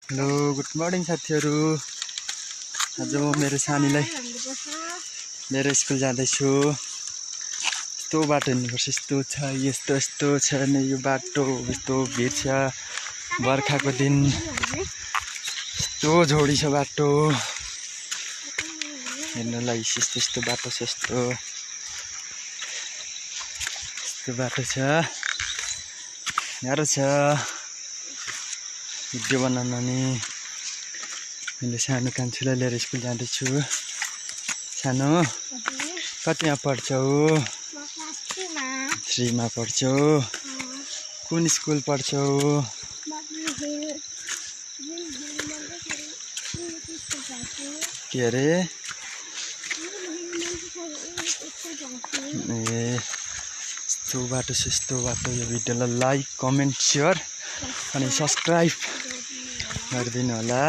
Hello good morning साथीहरु। आज म मेरो सानीलाई लिएर स्कुल जाँदैछु। यस्तो बाटो हिँड्नुपर्छ, यस्तो छ, यस्तो छ नि यो बाटो। यस्तो भिड छ, बर्खाको दिन यस्तो झोडी छ बाटो हिँड्नलाई। यस्तो बाटो छ, यस्तो बाटो छ, गाह्रो छ भिडियो बनाउन। नि मैले सानो कान्छीलाई लिएर स्कुल जाँदैछु। सानो कतिमा पढ्छौ? 3 मा पढ्छौ। कुन स्कुल पढ्छौ? के अरे? यस्तो बाटो छ, यस्तो बाटो। यो भिडियोलाई लाइक, कमेन्ट, सेयर अनि सब्सक्राइब गरिदिनु होला।